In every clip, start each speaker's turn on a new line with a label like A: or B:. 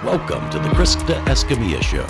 A: Welcome to the Krista Escamilla Show.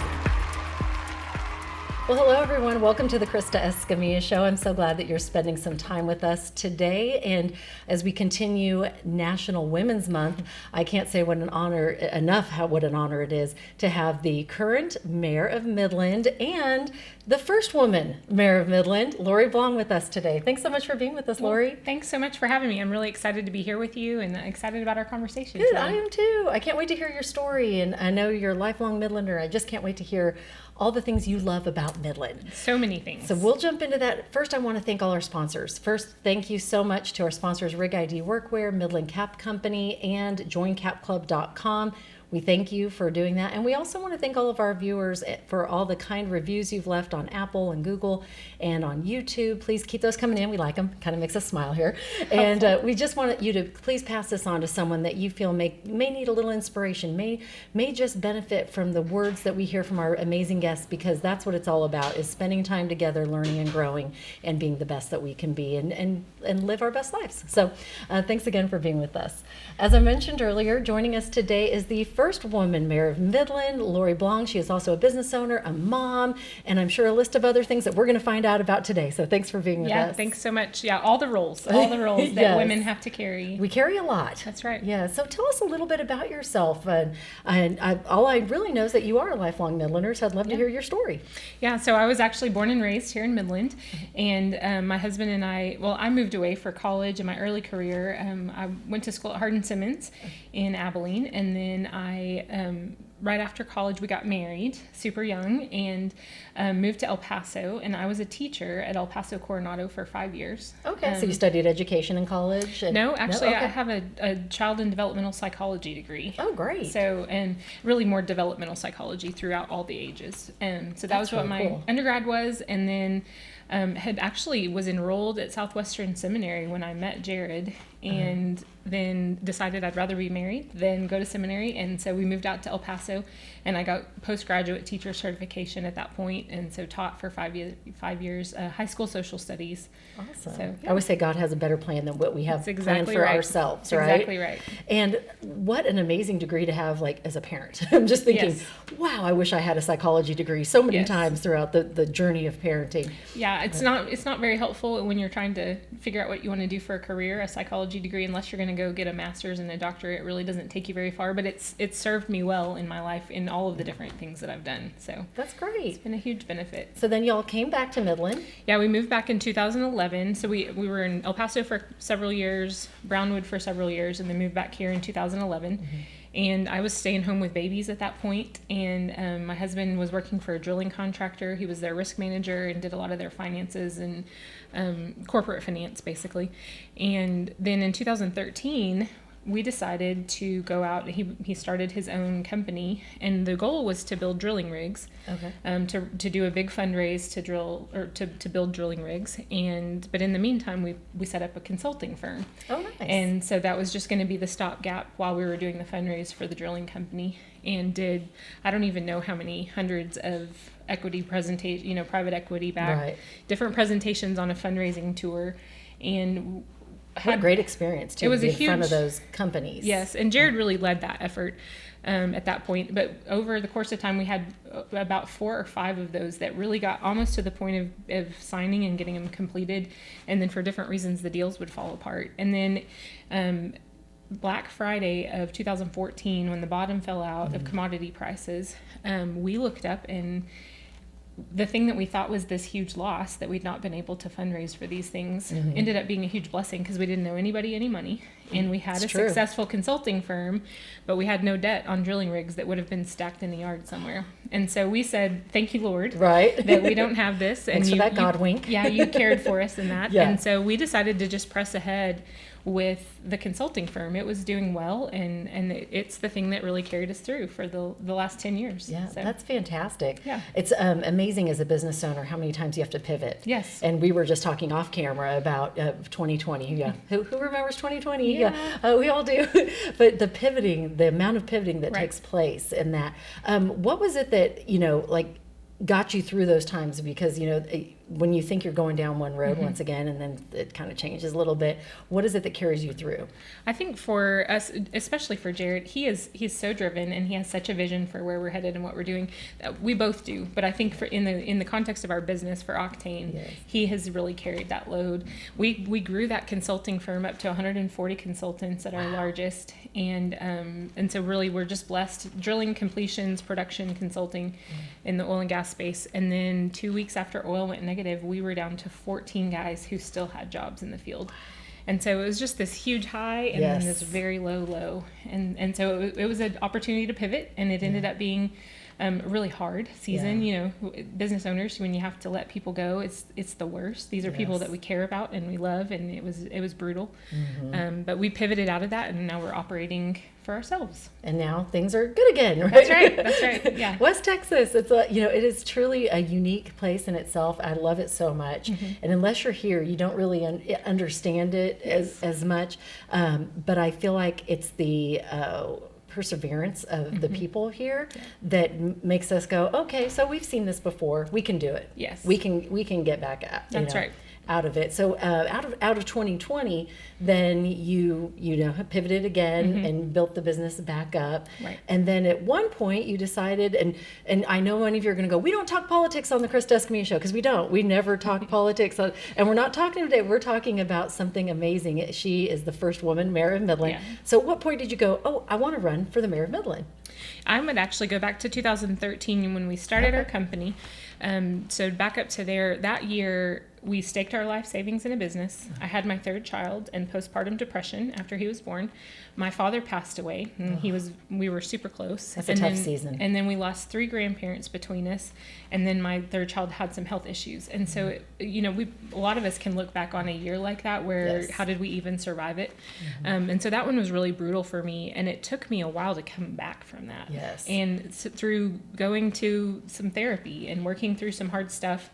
B: Well, hello, everyone. Welcome to the Krista Escamilla Show. I'm so glad that you're spending some time with us today. And as we continue National Women's Month, I can't say what an honor it is to have the current mayor of Midland and the first woman mayor of Midland, Lori Blong, with us today. Thanks so much for being with us, Lori.
C: Thanks so much for having me. I'm really excited to be here with you and excited about our conversation
B: Good,
C: today.
B: I am too. I can't wait to hear your story. And I know you're a lifelong Midlander. I just can't wait to hear all the things you love about Midland.
C: So many things.
B: So we'll jump into that. First, I want to thank all our sponsors. First, thank you so much to our sponsors, Rig ID Workwear, Midland Cap Company, and joincapclub.com. We thank you for doing that. And we also want to thank all of our viewers for all the kind reviews you've left on Apple and Google and on YouTube. Please keep those coming in. We like them. Kind of makes us smile here. And we just want you to please pass this on to someone that you feel may need a little inspiration, may just benefit from the words that we hear from our amazing guests, because that's what it's all about, is spending time together, learning and growing and being the best that we can be and live our best lives. So thanks again for being with us. As I mentioned earlier, joining us today is the first woman mayor of Midland, Lori Blong. She is also a business owner, a mom, and I'm sure a list of other things that we're going to find out about today. So thanks for being with us.
C: Yeah, thanks so much. Yeah, all the roles that
B: Yes.
C: women have to carry.
B: We carry a lot.
C: That's right.
B: Yeah. So tell us a little bit about yourself. All I really know is that you are a lifelong Midlander, so I'd love to hear your story.
C: Yeah, so I was actually born and raised here in Midland, and my husband and I moved away for college in my early career. I went to school at Hardin-Simmons in Abilene, and then right after college, we got married super young and moved to El Paso, and I was a teacher at El Paso Coronado for 5 years.
B: Okay, so you studied education in college?
C: No, actually,
B: Okay.
C: I have a child and developmental psychology degree.
B: Oh, great.
C: So, and really more developmental psychology throughout all the ages. And so that was what
B: really
C: my
B: cool.
C: undergrad was. And then was enrolled at Southwestern Seminary when I met Jared, and then decided I'd rather be married than go to seminary. And so we moved out to El Paso, and I got postgraduate teacher certification at that point, and so taught for 5 years high school social studies.
B: Awesome.
C: So,
B: I always say God has a better plan than what we have
C: That's exactly
B: planned for
C: right.
B: ourselves,
C: That's
B: right?
C: exactly right.
B: And what an amazing degree to have, like, as a parent. I'm just thinking,
C: Yes.
B: wow, I wish I had a psychology degree so many
C: Yes.
B: times throughout the journey of parenting.
C: Yeah, it's not very helpful when you're trying to figure out what you want to do for a career. A psychology degree, unless you're going to go get a master's and a doctorate, it really doesn't take you very far. But it's served me well in my life in all of the different things that I've done. So
B: That's great.
C: it's been a huge benefit.
B: So then y'all came back to Midland.
C: Yeah, we moved back in 2011. So we were in El Paso for several years, Brownwood for several years, and then moved back here in 2011. And I was staying home with babies at that point, and my husband was working for a drilling contractor. He was their risk manager and did a lot of their finances and corporate finance, basically. And then in 2013, we decided to go out. He started his own company, and the goal was to build drilling rigs.
B: Okay.
C: To do a big fundraise to build drilling rigs, but in the meantime we set up a consulting firm.
B: Oh, nice.
C: And so that was just going to be the stopgap while we were doing the fundraise for the drilling company, and did I don't even know how many hundreds of equity presentation, private equity backed different presentations on a fundraising tour, and
B: what a great experience to
C: it was
B: be
C: a
B: in front of
C: huge-
B: those companies.
C: Yes, and Jared really led that effort at that point. But over the course of time, we had about 4 or 5 of those that really got almost to the point of signing and getting them completed. And then for different reasons, the deals would fall apart. And then Black Friday of 2014, when the bottom fell out of commodity prices, we looked up, and the thing that we thought was this huge loss that we'd not been able to fundraise for these things ended up being a huge blessing, because we didn't owe anybody any money, and we had
B: It's
C: a
B: true.
C: successful consulting firm, but we had no debt on drilling rigs that would have been stacked in the yard somewhere. And so we said, thank you, Lord,
B: Right.
C: that we don't have this.
B: Thanks
C: and
B: for that God wink.
C: Yeah, you cared for us in that.
B: Yeah.
C: And so we decided to just press ahead with the consulting firm. It was doing well, and it's the thing that really carried us through for the last 10 years.
B: Yeah,
C: So,
B: that's fantastic.
C: Yeah.
B: It's amazing as a business owner how many times you have to pivot.
C: Yes.
B: And we were just talking off camera about 2020. Yeah. Who remembers 2020?
C: Yeah.
B: We all do. But the amount of pivoting that
C: Right.
B: takes place, and that, what was it that, got you through those times? Because, when you think you're going down one road once again, and then it kind of changes a little bit, what is it that carries you through?
C: I think for us, especially for Jared, he's so driven, and he has such a vision for where we're headed and what we're doing. We both do, but I think for in the context of our business for Octane,
B: Yes.
C: he has really carried that load. We grew that consulting firm up to 140 consultants at our largest, and so really we're just blessed. Drilling, completions, production, consulting in the oil and gas space, and then 2 weeks after oil went negative, we were down to 14 guys who still had jobs in the field. And so it was just this huge high and
B: Yes.
C: then this very low. And so it was an opportunity to pivot, and it ended up being a really hard season.
B: Yeah.
C: Business owners, when you have to let people go, it's the worst. These are people
B: Yes.
C: that we care about and we love, and it was brutal.
B: Mm-hmm.
C: But we pivoted out of that, and now we're operating for ourselves.
B: And now things are good again, right?
C: That's right. Yeah.
B: West Texas, it is truly a unique place in itself. I love it so much. And unless you're here, you don't really understand it as much. But I feel like it's the perseverance of the people here that makes us go, okay, so we've seen this before. We can do it.
C: Yes.
B: We can get back at,
C: That's right.
B: out of it. So out of 2020, then you have pivoted again and built the business back up.
C: Right.
B: And then at one point you decided, and I know many of you are going to go, we don't talk politics on the Krista Escamilla Show, because we don't. We never talk politics. And we're not talking today. We're talking about something amazing. She is the first woman mayor of Midland.
C: Yeah.
B: So at what point did you go, oh, I want to run for the mayor of Midland?
C: I would actually go back to 2013 when we started our company. So back up to there, that year we staked our life savings in a business. I had my third child and postpartum depression after he was born. My father passed away, and we were super close.
B: That's a tough season.
C: And then we lost 3 grandparents between us, and then my third child had some health issues. And so, a lot of us can look back on a year like that where
B: Yes.
C: how did we even survive it? And so that one was really brutal for me, and it took me a while to come back from that.
B: Yes.
C: And through going to some therapy and working through some hard stuff,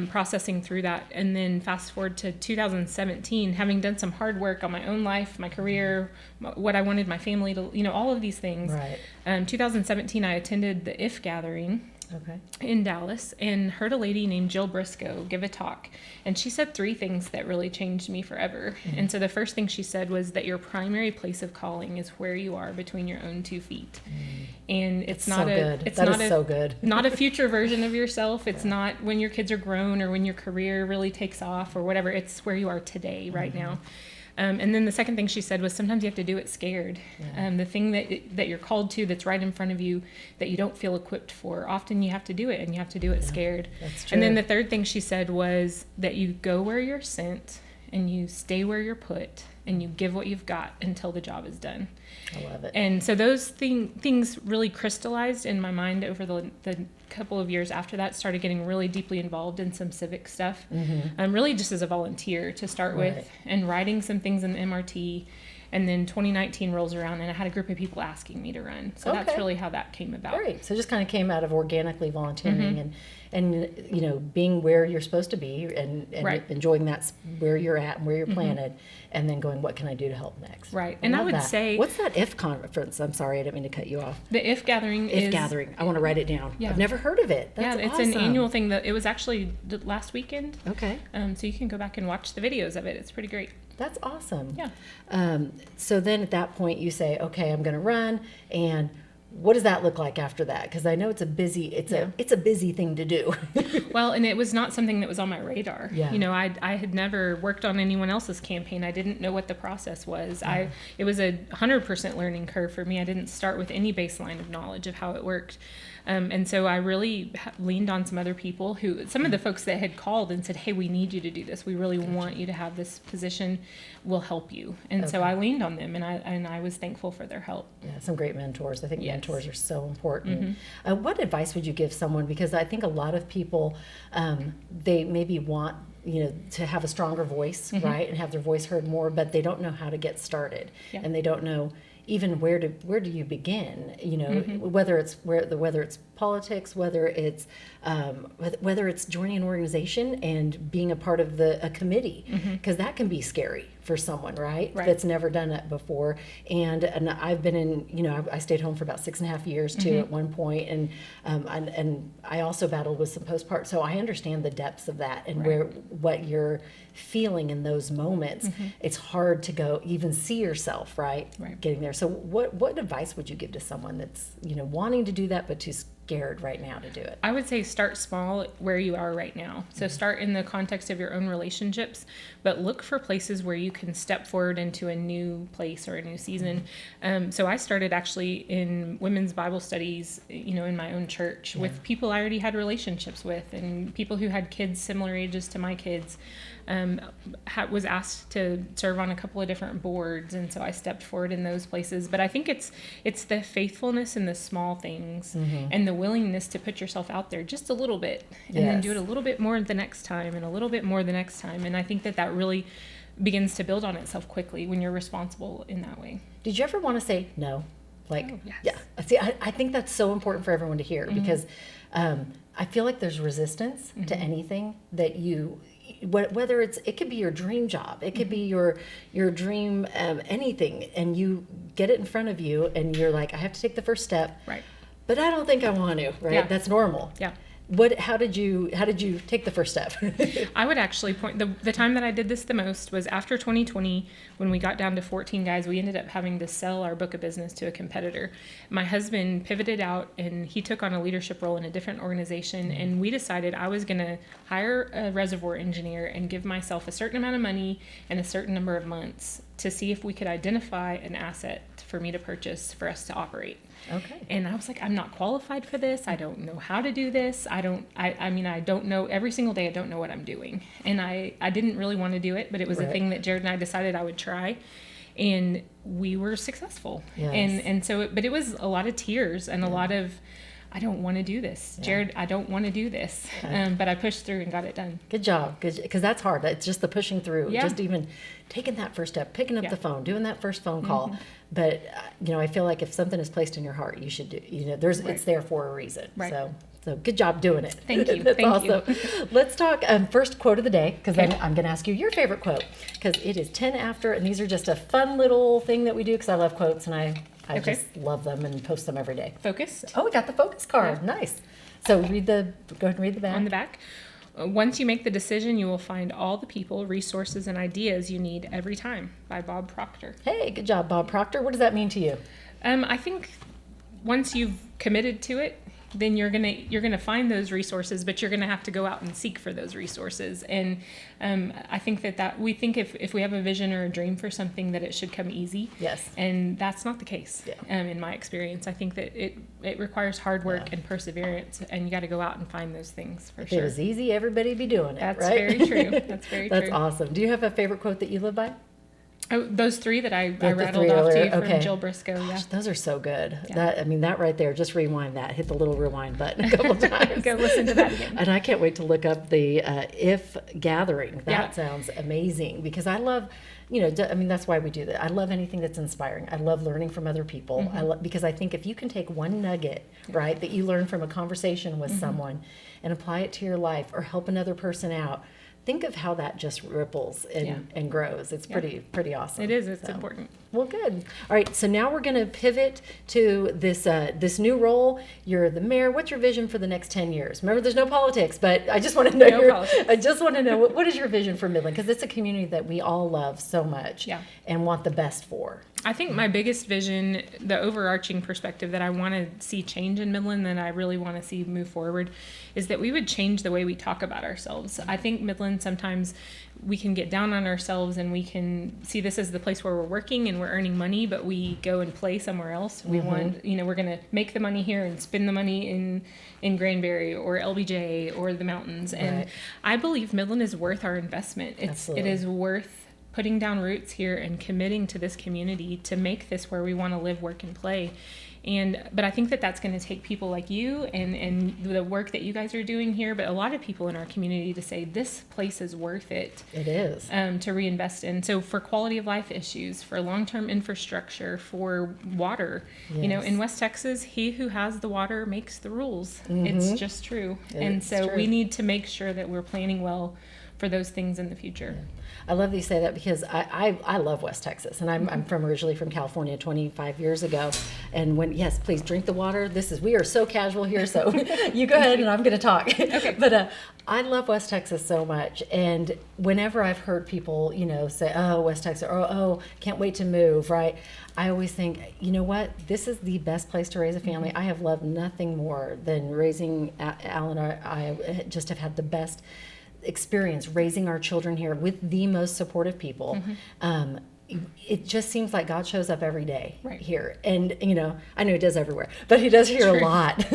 C: processing through that, and then fast forward to 2017, having done some hard work on my own life, my career, what I wanted my family to, all of these things.
B: Right.
C: 2017, I attended the IF gathering
B: Okay.
C: in Dallas and heard a lady named Jill Briscoe give a talk. And she said 3 things that really changed me forever. And so the first thing she said was that your primary place of calling is where you are between your own 2 feet. And it's not
B: so
C: a
B: good.
C: it's
B: That
C: not
B: is
C: a
B: so good.
C: not a future version of yourself. It's not when your kids are grown or when your career really takes off or whatever. It's where you are today, right now. And then the second thing she said was sometimes you have to do it scared. The thing that you're called to that's right in front of you that you don't feel equipped for, often you have to do it, and you have to do it scared.
B: That's true.
C: And then the third thing she said was that you go where you're sent and you stay where you're put and you give what you've got until the job is done.
B: I love it.
C: And so those things really crystallized in my mind over the couple of years after that. Started getting really deeply involved in some civic stuff, really just as a volunteer to start
B: Right.
C: with, and writing some things in the MRT. And then 2019 rolls around, and I had a group of people asking me to run. So that's
B: Okay.
C: really how that came about.
B: Great. So it just kind of came out of organically volunteering and being where you're supposed to be and
C: Right.
B: enjoying that's where you're at and where you're planted, and then going, what can I do to help next?
C: Right. And I
B: love
C: would
B: that.
C: say-
B: what's that IF conference? I'm sorry, I didn't mean to cut you off.
C: The IF gathering
B: IF
C: is
B: gathering. I want to write it down.
C: Yeah.
B: I've never heard of it. That's
C: it's
B: awesome.
C: an annual thing that it was actually last weekend.
B: Okay.
C: So you can go back and watch the videos of it. It's pretty great.
B: That's awesome.
C: Yeah.
B: So then at that point you say, okay, I'm going to run, and what does that look like after that? Because I know it's a busy thing to do.
C: Well, and it was not something that was on my radar.
B: Yeah.
C: I had never worked on anyone else's campaign. I didn't know what the process was. It was a 100% learning curve for me. I didn't start with any baseline of knowledge of how it worked. And so I really leaned on some other people some of the folks that had called and said, hey, we need you to do this. We really want you to have this position. We'll help you. And so I leaned on them, and I was thankful for their help.
B: Yeah, some great mentors. I think
C: Yes.
B: mentors are so important. What advice would you give someone? Because I think a lot of people, they maybe want to have a stronger voice, right, and have their voice heard more, but they don't know how to get started,
C: Yeah.
B: and they don't know even where do you begin? Whether it's politics, whether it's joining an organization and being a part of a committee, because that can be scary for someone, right?
C: Right.
B: That's never done it before. And I've been in, I stayed home for about 6.5 years too at one point, and I also battled with some postpartum, so I understand the depths of that and what you're feeling in those moments. It's hard to go even see yourself, right? Getting there. So what advice would you give to someone that's wanting to do that but too scared right now to do it?
C: I would say start small where you are right now. So start in the context of your own relationships, but look for places where you can step forward into a new place or a new season. So I started actually in women's Bible studies, in my own church with people I already had relationships with, and people who had kids similar ages to my kids. Was asked to serve on a couple of different boards, and so I stepped forward in those places. But I think it's the faithfulness in the small things and the willingness to put yourself out there just a little bit, and then do it a little bit more the next time, and a little bit more the next time. And I think that really begins to build on itself quickly when you're responsible in that way.
B: Did you ever want to say no?
C: Yes.
B: Yeah. See, I think that's so important for everyone to hear, because I feel like there's resistance to anything that whether it could be your dream job, it could be your dream anything, and you get it in front of you and you're like, I have to take the first step,
C: Right.
B: but I don't think I want to, right?
C: Yeah.
B: That's normal.
C: Yeah.
B: How did you take the first step?
C: I would actually point, the time that I did this the most was after 2020, when we got down to 14 guys. We ended up having to sell our book of business to a competitor. My husband pivoted out and he took on a leadership role in a different organization, and we decided I was going to hire a reservoir engineer and give myself a certain amount of money and a certain number of months to see if we could identify an asset for me to purchase for us to operate.
B: Okay.
C: And I was like, I'm not qualified for this. I don't know how to do this. I don't know. Every single day I don't know what I'm doing. And I didn't really want to do it, but it was a thing that Jared and I decided I would try. And we were successful.
B: Yes.
C: And so, but it was a lot of tears and a lot of, I don't want to do this. Jared, I don't want to do this. But I pushed through and got it done.
B: Good job. Because that's hard. It's just the pushing through.
C: Yeah.
B: Just even taking that first step, picking up the phone, doing that first phone call. But, I feel like if something is placed in your heart, you should do, it's there for a reason.
C: Right.
B: So good job doing it.
C: Thank you.
B: That's
C: Thank
B: awesome. Let's talk first quote of the day, because then I'm going to ask you your favorite quote, because it is 10 after, and these are just a fun little thing that we do, because I love quotes, and I just love them and post them every day.
C: Focused.
B: Oh, we got the focus card.
C: Yeah.
B: Nice. So go ahead and read the back.
C: On the back. Once you make the decision, you will find all the people, resources, and ideas you need every time, by Bob Proctor.
B: Hey, good job, Bob Proctor. What does that mean to you?
C: I think once you've committed to it, then you're gonna find those resources, but you're gonna have to go out and seek for those resources. And I think that we think if we have a vision or a dream for something, that it should come easy.
B: Yes.
C: And that's not the case.
B: Yeah.
C: In my experience, I think that it requires hard work and perseverance, and you got to go out and find those things for
B: If
C: sure.
B: it was easy, everybody'd be doing it.
C: That's
B: right?
C: very true. That's very true.
B: That's awesome. Do you have a favorite quote that you live by?
C: Oh, those three that I
B: The
C: rattled
B: three
C: off to
B: earlier,
C: you from
B: okay.
C: Jill Briscoe. Yeah.
B: Gosh, those are so good.
C: Yeah.
B: That right there, just rewind that. Hit the little rewind button a couple times.
C: Go listen to that again.
B: And I can't wait to look up the If Gathering. That
C: Yeah.
B: sounds amazing, because I love, that's why we do that. I love anything that's inspiring. I love learning from other people. Because I think if you can take one nugget, right, that you learn from a conversation with someone and apply it to your life or help another person out, think of how that just ripples and grows. It's pretty awesome.
C: It is. It's important.
B: Well, good. All right. So now we're going to pivot to this new role. You're the mayor. What's your vision for the next 10 years? Remember, there's no politics, but I just want to know I just want to know what is your vision for Midland, because it's a community that we all love so much and want the best for.
C: I think my biggest vision, the overarching perspective that I want to see change in Midland, that I really want to see move forward, is that we would change the way we talk about ourselves. I think Midland, sometimes we can get down on ourselves and we can see this as the place where we're working and we're earning money, but we go and play somewhere else. We want, we're going to make the money here and spend the money in Granbury or LBJ or the mountains. And I believe Midland is worth our investment. It is worth putting down roots here and committing to this community to make this where we want to live, work, and play. But I think that that's going to take people like you and the work that you guys are doing here, but a lot of people in our community to say this place is worth it.
B: It is.
C: To reinvest in. So for quality of life issues, for long-term infrastructure, for water, in West Texas, he who has the water makes the rules. It's just true. We need to make sure that we're planning well for those things in the future.
B: I love that you say that, because I love West Texas, and I'm from originally from California 25 years ago. And yes, please drink the water. We are so casual here, so you go ahead and I'm going to talk.
C: Okay.
B: But I love West Texas so much, and whenever I've heard people, say, "Oh, West Texas," or "Oh, can't wait to move," right? I always think, you know what? This is the best place to raise a family. I have loved nothing more than raising Al, and I just have had the best experience raising our children here with the most supportive people. It just seems like God shows up every day here, and I know He does everywhere, but He does here a lot.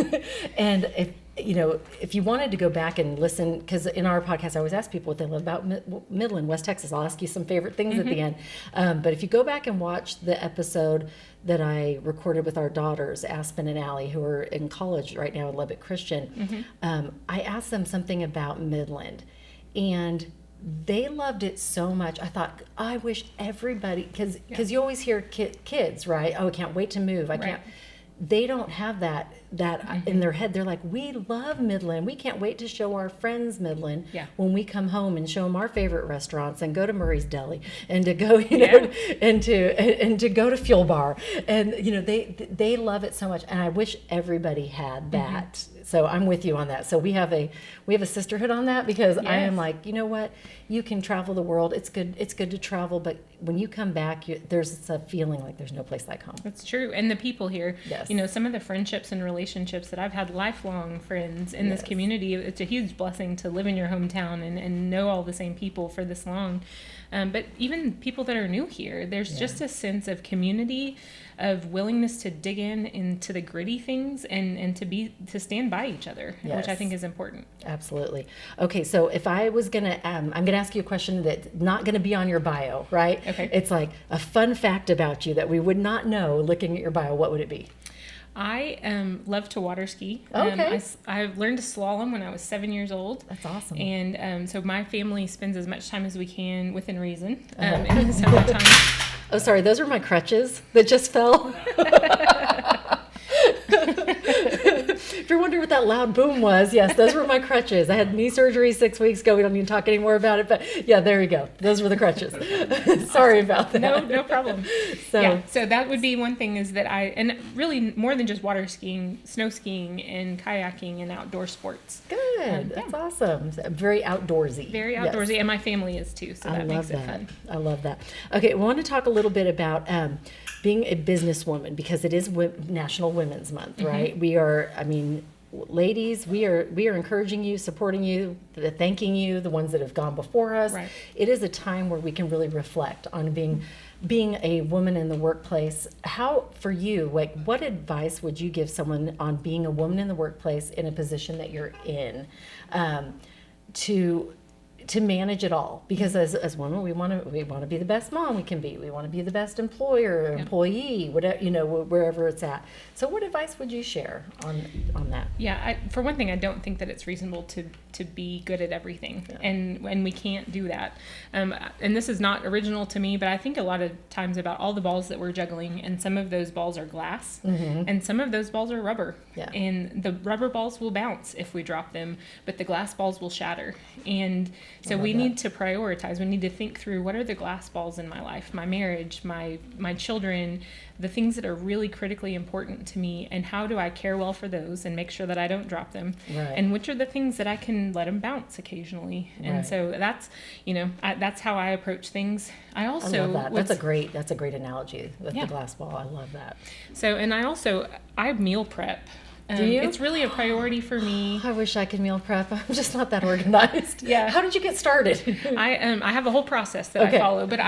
B: And if you wanted to go back and listen, because in our podcast I always ask people what they love about Midland, West Texas. I'll ask you some favorite things at the end, but if you go back and watch the episode that I recorded with our daughters, Aspen and Allie, who are in college right now at Lubbock Christian, I asked them something about Midland, and they loved it so much. I thought, I wish everybody, because you always hear kids, right? Oh, I can't wait to move. I can't. They don't have that in their head. They're like, we love Midland. We can't wait to show our friends Midland when we come home, and show them our favorite restaurants, and go to Murray's Deli, and to go, and to go to Fuel Bar, and they love it so much. And I wish everybody had that. So I'm with you on that. So we have a sisterhood on that, because I am like, you know what? You can travel the world. It's good to travel, but when you come back, there's a feeling like there's no place like home.
C: That's true. And the people here,
B: yes.
C: Some of the friendships and relationships that I've had, lifelong friends in this community, it's a huge blessing to live in your hometown and know all the same people for this long. But even people that are new here, there's just a sense of community, of willingness to dig into the gritty things, and to stand by each other, which I think is important.
B: Absolutely. Okay, so if I was gonna, I'm gonna ask you a question that's not gonna be on your bio, right?
C: Okay.
B: It's like a fun fact about you that we would not know looking at your bio. What would it be?
C: I love to water ski.
B: Okay.
C: I learned to slalom when I was 7 years old.
B: That's awesome.
C: And so my family spends as much time as we can within reason in the summertime.
B: Oh, sorry, those were my crutches that just fell. If you're wondering what that loud boom was, yes, those were my crutches. I had knee surgery 6 weeks ago. We don't need to talk anymore about it, but yeah, there you go. Those were the crutches. Sorry about that.
C: No problem. So that would be one thing, is that and really more than just water skiing, snow skiing and kayaking and outdoor sports.
B: Good. That's awesome. Very outdoorsy.
C: Very outdoorsy, and my family is too, so that makes it fun.
B: I love that. Okay, we want to talk a little bit about being a businesswoman, because it is National Women's Month, right? We are, ladies, we are encouraging you, supporting you, thanking you, the ones that have gone before us.
C: Right.
B: It is a time where we can really reflect on being a woman in the workplace. How, for you, what advice would you give someone on being a woman in the workplace in a position that you're in, to manage it all? Because as women, we want to be the best mom we can be. We want to be the best employer, employee, whatever, wherever it's at. So what advice would you share on that?
C: Yeah, for one thing, I don't think that it's reasonable to be good at everything, and we can't do that. And this is not original to me, but I think a lot of times about all the balls that we're juggling, and some of those balls are glass, and some of those balls are rubber. Yeah. And the rubber balls will bounce if we drop them, but the glass balls will shatter. And so we need to prioritize. We need to think through, what are the glass balls in my life, my marriage, my children, the things that are really critically important to me, and how do I care well for those and make sure that I don't drop them?
B: Right.
C: And which are the things that I can let them bounce occasionally? And so that's, that's how I approach things. I also
B: love that. That's a great analogy with the glass ball. I love that.
C: So, and I meal prep.
B: Do you?
C: It's really a priority for me.
B: I wish I could meal prep. I'm just not that organized.
C: Yeah.
B: How did you get started?
C: I have a whole process that I follow, but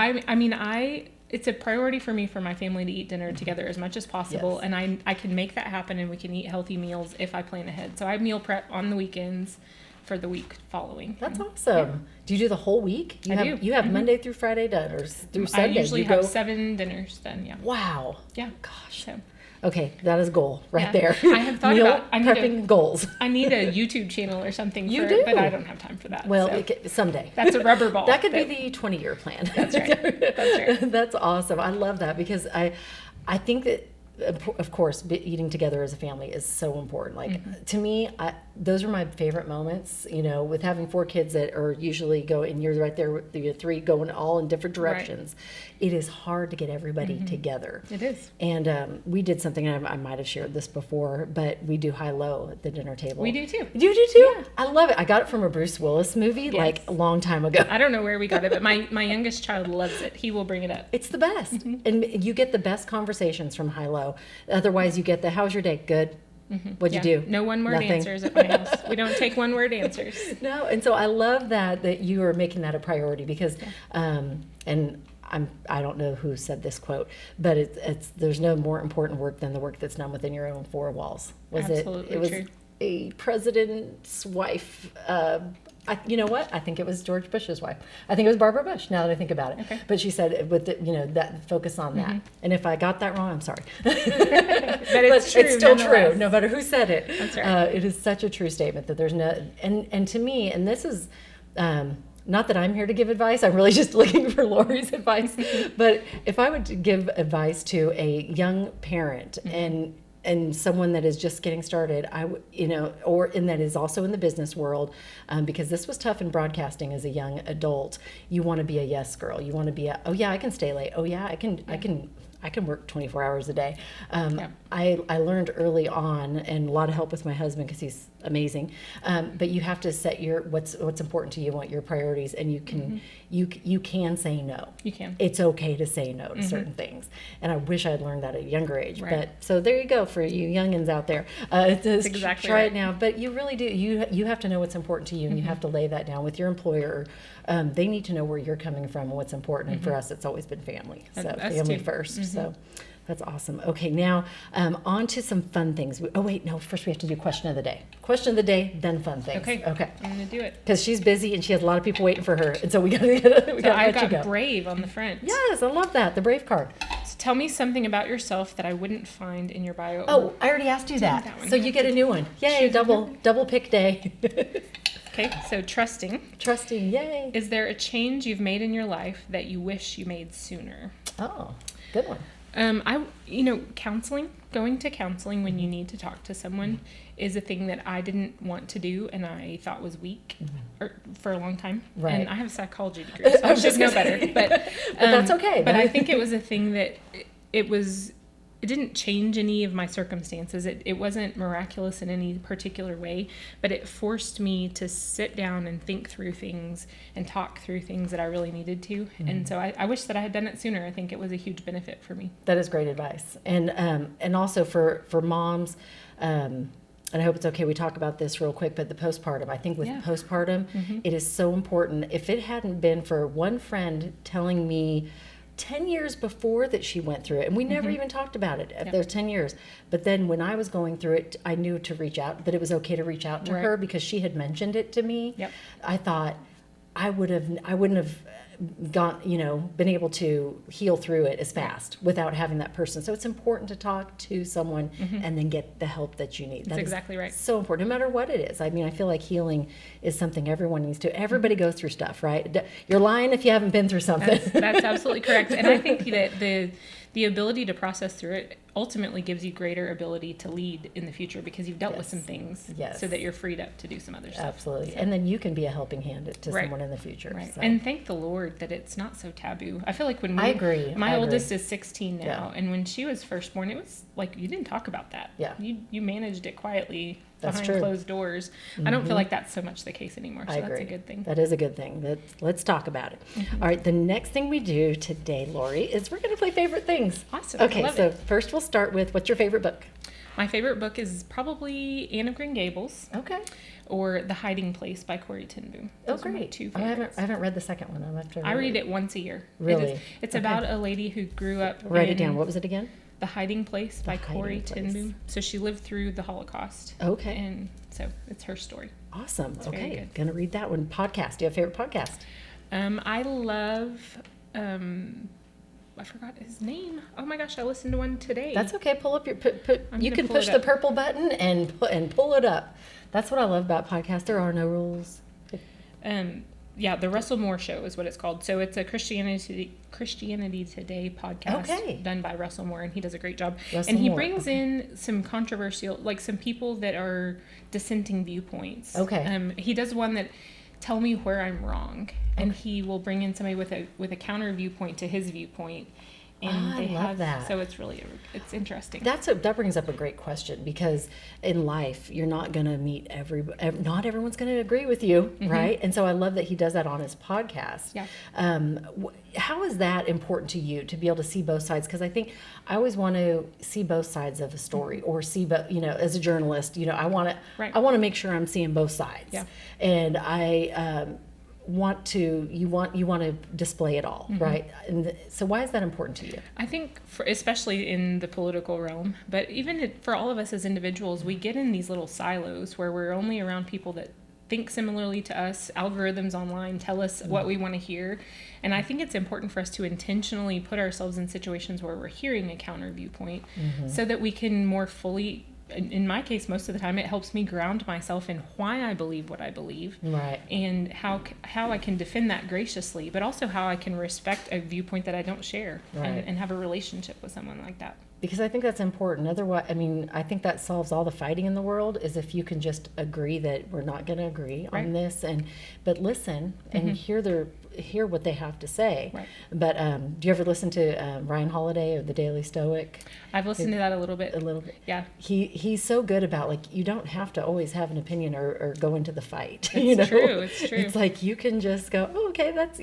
C: it's a priority for me, for my family to eat dinner together as much as possible, and I can make that happen, and we can eat healthy meals if I plan ahead. So I meal prep on the weekends for the week following.
B: That's awesome. Yeah. Do you do the whole week? You have Monday through Friday done, or through Sunday?
C: I usually have 7 dinners done. Yeah.
B: Wow.
C: Yeah.
B: Gosh.
C: So.
B: Okay, that is a goal right there.
C: I have thought about
B: prepping goals.
C: I need a YouTube channel or something. But I don't have time for that.
B: Well, someday.
C: That's a rubber ball.
B: That could be the 20-year plan.
C: That's right. That's right.
B: That's awesome. I love that, because I think that of course, eating together as a family is so important. Like to me, those are my favorite moments, with having 4 kids that are usually and you're right there with the 3 going all in different directions. It is hard to get everybody together.
C: It is.
B: And we did something, and I might have shared this before, but we do high-low at the dinner table.
C: We do too.
B: You do too?
C: Yeah.
B: I love it. I got it from a Bruce Willis movie like a long time ago.
C: I don't know where we got it, but my youngest child loves it. He will bring it up.
B: It's the best. And you get the best conversations from high-low. Otherwise, you get the, how's your day? Good. What'd you do?
C: No one-word
B: Nothing.
C: answers at my house. We don't take one-word answers.
B: No, and so I love that you are making that a priority because, and I don't know who said this quote, but it's there's no more important work than the work that's done within your own 4 walls.
C: Absolutely
B: It was
C: true.
B: a president's wife. You know what? I think it was George Bush's wife. I think it was Barbara Bush. Now that I think about it,
C: Okay.
B: but she said with that focus on that. And if I got that wrong, I'm sorry.
C: But it's true.
B: It's still true,
C: nonetheless.
B: no matter who said it.
C: That's right.
B: It is such a true statement that there's no, and to me, and this is, not that I'm here to give advice, I'm really just looking for Lori's advice, but if I would give advice to a young parent and someone that is just getting started, and that is also in the business world, because this was tough in broadcasting as a young adult. You want to be a yes girl. You want to be oh yeah, I can stay late. Oh yeah, I can work 24 hours a day. I learned early on, and a lot of help with my husband because he's amazing. But you have to set what's important to you, what your priorities, and you can you can say no.
C: You can.
B: It's okay to say no to certain things, and I wish I'd learned that at a younger age.
C: Right.
B: But so there you go for you youngins out there. Just
C: exactly
B: try
C: right.
B: it now. But you really do. You have to know what's important to you, and you have to lay that down with your employer. They need to know where you're coming from and what's important. And for us, it's always been family. So
C: Us
B: family
C: too.
B: first. So that's awesome. Okay, now on to some fun things. First we have to do question of the day. Question of the day, then fun things.
C: Okay.
B: Okay.
C: I'm gonna do it.
B: Because she's busy and she has a lot of people waiting for her, and so we gotta let you
C: I've
B: go.
C: got brave on the front.
B: Yes, I love that. The brave card.
C: So tell me something about yourself that I wouldn't find in your bio.
B: Oh, I already asked you that.
C: that one.
B: So you get a new one. Yay, double pick day.
C: Okay, so trusting.
B: Trusting, yay.
C: Is there a change you've made in your life that you wish you made sooner?
B: Oh, good one.
C: Counseling, going to counseling when you need to talk to someone is a thing that I didn't want to do and I thought was weak for a long time.
B: Right.
C: And I have a psychology degree, so I should know better. But
B: that's okay.
C: But I think it was a thing that it didn't change any of my circumstances. It wasn't miraculous in any particular way, but it forced me to sit down and think through things and talk through things that I really needed to. And so I wish that I had done it sooner. I think it was a huge benefit for me.
B: That is great advice. And also for moms, and I hope it's okay we talk about this real quick, but the postpartum, I think with postpartum, it is so important. If it hadn't been for one friend telling me 10 years before that she went through it, and we never even talked about it at those 10 years, but then when I was going through it, I knew to reach out, that it was okay to reach out to her because she had mentioned it to me. I thought I wouldn't have been able to heal through it as fast without having that person. So it's important to talk to someone and then get the help that you need.
C: That's exactly right.
B: So important, no matter what it is. I mean, I feel like healing is something everyone needs to. Everybody goes through stuff, right? You're lying if you haven't been through something.
C: That's absolutely correct. And I think that the ability to process through it ultimately gives you greater ability to lead in the future because you've dealt with some things so that you're freed up to do some other stuff.
B: Absolutely.
C: So.
B: And then you can be a helping hand to someone in the future.
C: Right.
B: So.
C: And thank the Lord that it's not so taboo. I feel like when
B: I agree.
C: My oldest is 16 now, and when she was first born, it was like you didn't talk about that.
B: Yeah.
C: You managed it quietly
B: That's
C: behind
B: true.
C: closed doors. I don't feel like that's so much the case anymore. So
B: I agree.
C: that's a good thing.
B: That is a good thing. Let's talk about it. All right. The next thing we do today, Lori, is we're going to play favorite things.
C: Awesome.
B: Okay.
C: I love
B: So
C: it.
B: first we'll start with, what's your favorite book?
C: My favorite book is probably Anne of Green Gables.
B: Okay.
C: Or The Hiding Place by Corrie ten Boom.
B: Oh,
C: Those are my
B: great.
C: two
B: I
C: favorites.
B: haven't read the second one. I'll have to
C: I read it once a year.
B: Really?
C: It's
B: Okay.
C: about a lady who grew up.
B: Write it down. What was it again?
C: The Hiding Place by
B: Hiding
C: Corrie
B: Place.
C: ten Boom. So she lived through the Holocaust.
B: Okay.
C: And so it's her story.
B: Awesome.
C: very
B: Okay.
C: good.
B: Gonna read that one. Podcast. Do you have a favorite podcast?
C: I love. I forgot his name. Oh my gosh! I listened to one today.
B: That's okay. Pull up your
C: I'm
B: you
C: gonna
B: can
C: pull
B: push
C: it
B: the
C: up.
B: purple button and pull it up. That's what I love about podcasts. There are no rules.
C: The Russell Moore Show is what it's called. So it's a Christianity Today podcast done by Russell Moore, and he does a great job. And he brings in some controversial, like some people that are dissenting viewpoints. He does one that tell me where I'm wrong, and he will bring in somebody with a counter viewpoint to his viewpoint. And
B: I love that.
C: So it's interesting.
B: That brings up a great question, because in life you're not going to meet not everyone's going to agree with you, right? And so I love that he does that on his podcast. How is that important to you, to be able to see both sides? Because I think I always want to see both sides of a story, or see, as a journalist, I want to make sure I'm seeing both sides. And I want to display it all, right? And so why is that important to you?
C: I think especially in the political realm, but even for all of us as individuals, we get in these little silos where we're only around people that think similarly to us. Algorithms online tell us what we want to hear, and I think it's important for us to intentionally put ourselves in situations where we're hearing a counter viewpoint, so that we can more fully, in my case, most of the time, it helps me ground myself in why I believe what I believe,
B: right? And
C: how I can defend that graciously, but also how I can respect a viewpoint that I don't share, right, and have a relationship with someone like that.
B: Because I think that's important. Otherwise, I think that solves all the fighting in the world, is if you can just agree that we're not going to agree on this, but listen and hear what they have to say. Right. But do you ever listen to Ryan Holiday of the Daily Stoic?
C: I've listened to that a little bit.
B: Yeah. He's so good about, you don't have to always have an opinion or go into the fight.
C: It's true. It's
B: like you can just go, oh, okay, that's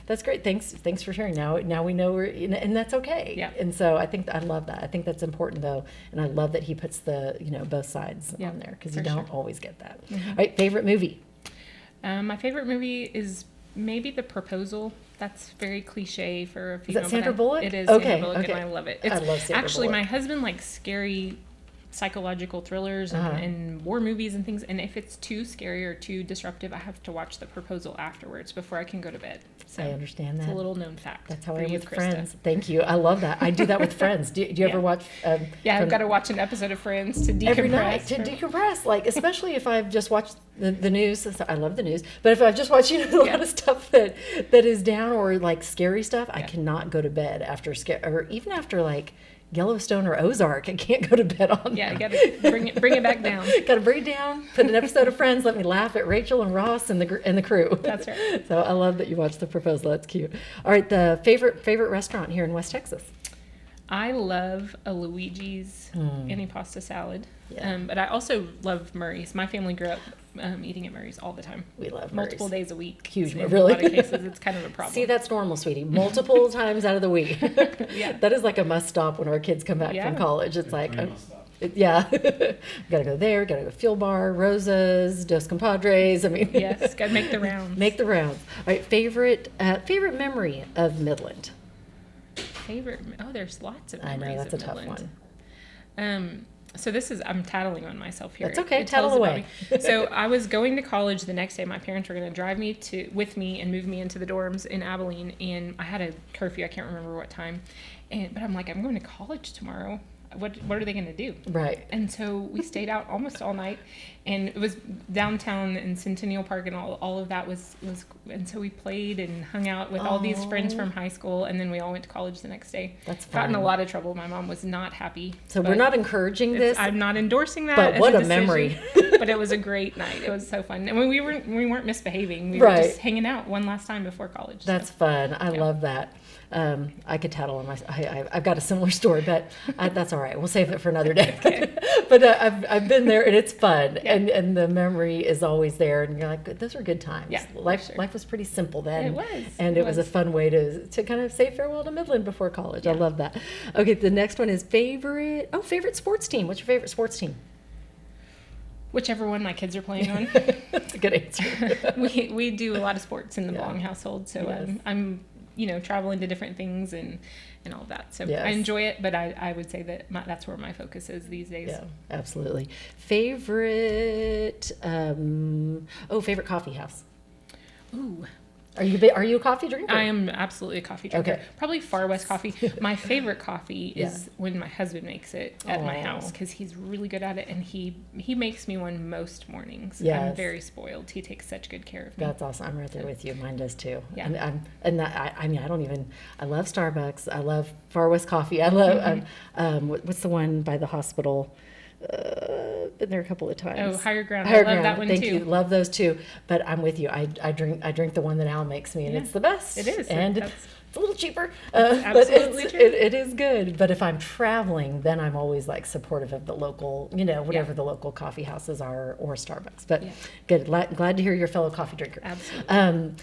B: that's great. Thanks for sharing. Now we know and that's okay. Yeah. And so I love that. I think that's important though, and I love that he puts the both sides on there, because you don't always get that. All right, favorite movie.
C: My favorite movie is maybe The Proposal. That's very cliche for a female.
B: Is that Sandra Bullock?
C: It is Sandra Bullock, and I love it.
B: I love Sandra
C: Actually,
B: Bullock.
C: My husband likes scary psychological thrillers and war movies and things, and if it's too scary or too disruptive, I have to watch The Proposal afterwards before I can go to bed. So
B: I understand that.
C: It's a little known fact.
B: That's how I am with
C: Krista.
B: Friends. Thank you. I love that. I do that with Friends. Do you ever watch?
C: I've got to watch an episode of Friends to decompress.
B: Every night to decompress, especially if I've just watched the news. So I love the news, but if I've just watched a lot of stuff that is down, or scary stuff, I cannot go to bed after or even after Yellowstone or Ozark. I can't go to bed on
C: that. You gotta bring it back down.
B: Gotta bring it down. Put an episode of Friends. Let me laugh at Rachel and Ross and the crew.
C: That's right.
B: So I love that you watched The Proposal. That's cute. All right, the favorite restaurant here in West Texas.
C: I love a Luigi's antipasta salad. Yeah. But I also love Murray's. My family grew up eating at Murray's all the time.
B: We love
C: multiple
B: Murray's.
C: Days a week.
B: Huge,
C: in
B: really.
C: A lot of cases, it's kind of a problem.
B: See, that's normal, sweetie. Multiple times out of the week. That is like a must stop when our kids come back from college. It's gotta go there. Gotta go Fuel Bar, Rosa's, Dos Compadres.
C: Yes, gotta make the rounds.
B: Make the rounds. All right, favorite memory of Midland.
C: There's lots of memories.
B: I know, that's a
C: Midland.
B: tough one.
C: So I'm tattling on myself here.
B: That's okay. Tattle away.
C: So I was going to college the next day. My parents were going to drive me with me and move me into the dorms in Abilene, and I had a curfew. I can't remember what time, but I'm like, I'm going to college tomorrow. What are they going to do?
B: Right.
C: And so we stayed out almost all night, and it was downtown in Centennial Park, and all of that was, and so we played and hung out with all these friends from high school, and then we all went to college the next day.
B: That's fun.
C: Got in a lot of trouble. My mom was not happy.
B: So we're not encouraging this.
C: I'm not endorsing that.
B: But what a memory.
C: But it was a great night. It was so fun. And we weren't misbehaving. We were just hanging out one last time before college.
B: That's fun. I love that. I could tattle on I've got a similar story, but that's all right. We'll save it for another day. Okay. But I've been there, and it's fun, and the memory is always there, and you're like, those were good times.
C: Yeah,
B: life was pretty simple then.
C: It was,
B: and it was a fun way to kind of say farewell to Midland before college. Yeah. I love that. Okay, the next one is favorite sports team. What's your favorite sports team?
C: Whichever one my kids are playing on.
B: That's a good answer.
C: we do a lot of sports in the Blong household, so I'm traveling to different things and all of that. So I enjoy it, but I would say that that's where my focus is these days.
B: Yeah, absolutely. Favorite coffee house?
C: Ooh,
B: Are you a coffee drinker?
C: I am absolutely a coffee drinker.
B: Okay.
C: Probably Far West coffee. My favorite coffee
B: Yeah.
C: is when my husband makes it at my house, because he's really good at it, and he makes me one most mornings.
B: Yes.
C: I'm very spoiled. He takes such good care of me.
B: That's awesome. I'm right there with you. Mine does too.
C: Yeah.
B: I love Starbucks. I love Far West coffee. I love, what's the one by the hospital? Been there a couple of times.
C: Oh, Higher Ground.
B: Higher
C: I love
B: Ground.
C: that one
B: Thank
C: too.
B: you. Love those too. But I'm with you. I drink the one that Al makes me, and
C: Yeah.
B: it's the best.
C: It is.
B: And
C: That's-
B: it's a little cheaper.
C: absolutely
B: But
C: true.
B: it is good. But if I'm traveling, then I'm always like supportive of the local, whatever the local coffee houses are, or Starbucks. But
C: Yeah.
B: good. Glad to hear you're a fellow coffee drinker.
C: Absolutely.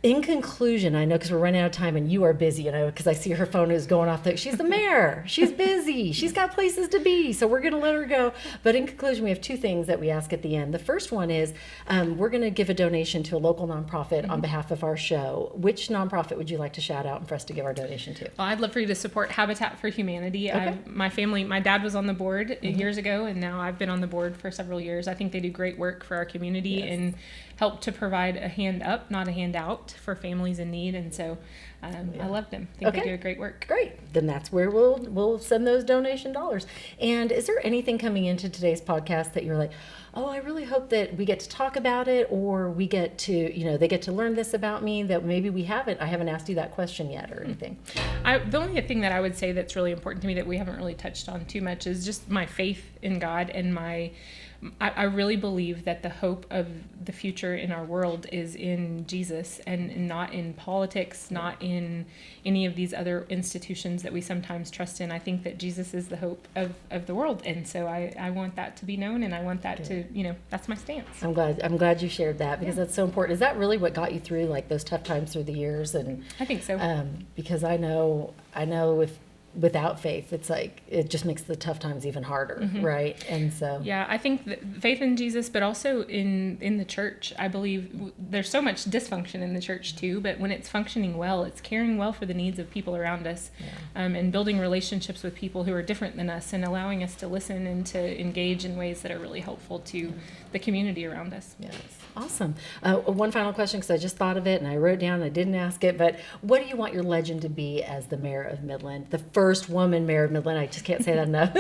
B: In conclusion, I know because we're running out of time and you are busy, because I see her phone is going off. She's the mayor. She's busy. She's got places to be. So we're going to let her go. But in conclusion, we have two things that we ask at the end. The first one is we're going to give a donation to a local nonprofit on behalf of our show. Which nonprofit would you like to shout out and for us to give our donation to?
C: Well, I'd love for you to support Habitat for Humanity.
B: Okay.
C: My dad was on the board years ago, and now I've been on the board for several years. I think they do great work for our community and help to provide a hand up, not a hand out, for families in need. And so I love them. I think they do great work.
B: Great. Then that's where we'll send those donation dollars. And is there anything coming into today's podcast that you're like, oh, I really hope that we get to talk about it, or we get to, they get to learn this about me that maybe I haven't asked you that question yet or anything?
C: The only thing that I would say that's really important to me that we haven't really touched on too much is just my faith in God, and I really believe that the hope of the future in our world is in Jesus, and not in politics, not in any of these other institutions that we sometimes trust in. I think that Jesus is the hope of the world. And so I want that to be known, and I want that to, that's my stance.
B: I'm glad you shared that, because that's so important. Is that really what got you through like those tough times through the years? And
C: I think so.
B: Because I know if without faith, it's like it just makes the tough times even harder, right? And so
C: I think that faith in Jesus, but also in the church. I believe there's so much dysfunction in the church too, but when it's functioning well, it's caring well for the needs of people around us, and building relationships with people who are different than us, and allowing us to listen and to engage in ways that are really helpful to the community around us.
B: Yes. Awesome. One final question, because I just thought of it and I wrote it down and I didn't ask it, but what do you want your legend to be as the mayor of Midland, the first woman mayor of Midland? I just can't say that enough,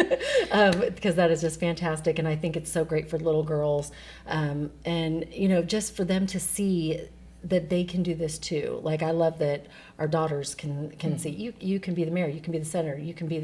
B: because that is just fantastic, and I think it's so great for little girls, and just for them to see that they can do this too. Like, I love that our daughters can see you can be the mayor, you can be the senator, you can be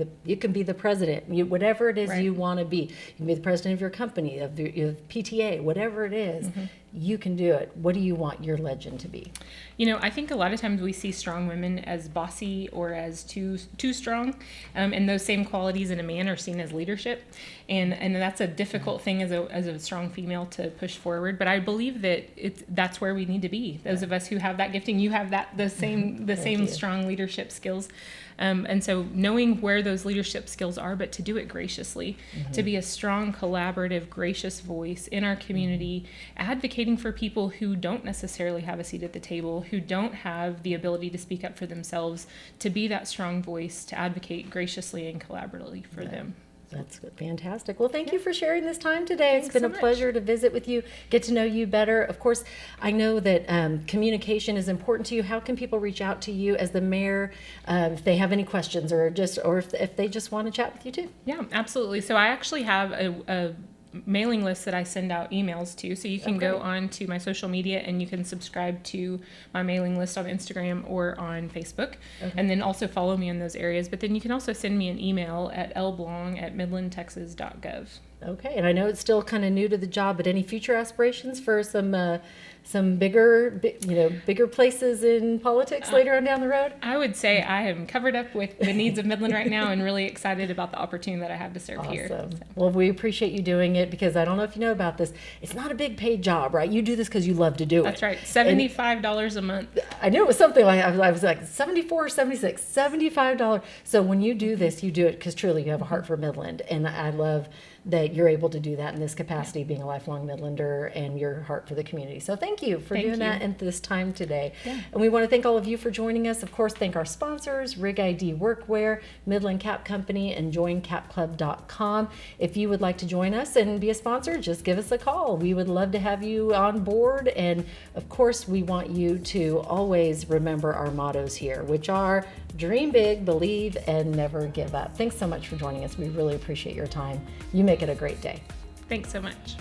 B: the president, whatever it is you want to be. You can be the president of your company, of your PTA, whatever it is. You can do it. What do you want your legend to be?
C: I think a lot of times we see strong women as bossy or as too strong, and those same qualities in a man are seen as leadership, and that's a difficult thing as a strong female to push forward. But I believe that that's where we need to be. Those of us who have that gifting, you have the same strong leadership skills. And so knowing where those leadership skills are, but to do it graciously, to be a strong, collaborative, gracious voice in our community, advocating for people who don't necessarily have a seat at the table, who don't have the ability to speak up for themselves, to be that strong voice, to advocate graciously and collaboratively for them.
B: That's good. Fantastic. Well, thank you for sharing this time today. It's been
C: so
B: a
C: much.
B: pleasure to visit with you, get to know you better. Of course, I know that communication is important to you. How can people reach out to you as the mayor if they have any questions, or if they just want to chat with you too?
C: Yeah, absolutely. So I actually have a mailing list that I send out emails to. So you can go on to my social media and you can subscribe to my mailing list on Instagram or on Facebook, and then also follow me in those areas. But then you can also send me an email at lblong@midlandtexas.gov.
B: Okay, and I know it's still kind of new to the job, but any future aspirations for some bigger places in politics later on down the road?
C: I would say I am covered up with the needs of Midland right now, and really excited about the opportunity that I have to serve here.
B: Awesome. Well, we appreciate you doing it, because I don't know if you know about this. It's not a big paid job, right? You do this because you love to do it.
C: That's right. $75 a month.
B: I knew it was something like, I was like 74 or 76, $75. So when you do this, you do it because truly you have a heart for Midland. And I love that you're able to do that in this capacity, being a lifelong Midlander and your heart for the community. So thank you for doing that at this time today.
C: Yeah.
B: And we want to thank all of you for joining us. Of course, thank our sponsors, Rig ID Workwear, Midland Cap Company, and joincapclub.com. If you would like to join us and be a sponsor, just give us a call. We would love to have you on board. And of course, we want you to always remember our mottos here, which are dream big, believe, and never give up. Thanks so much for joining us. We really appreciate your time. You make it a great day.
C: Thanks so much.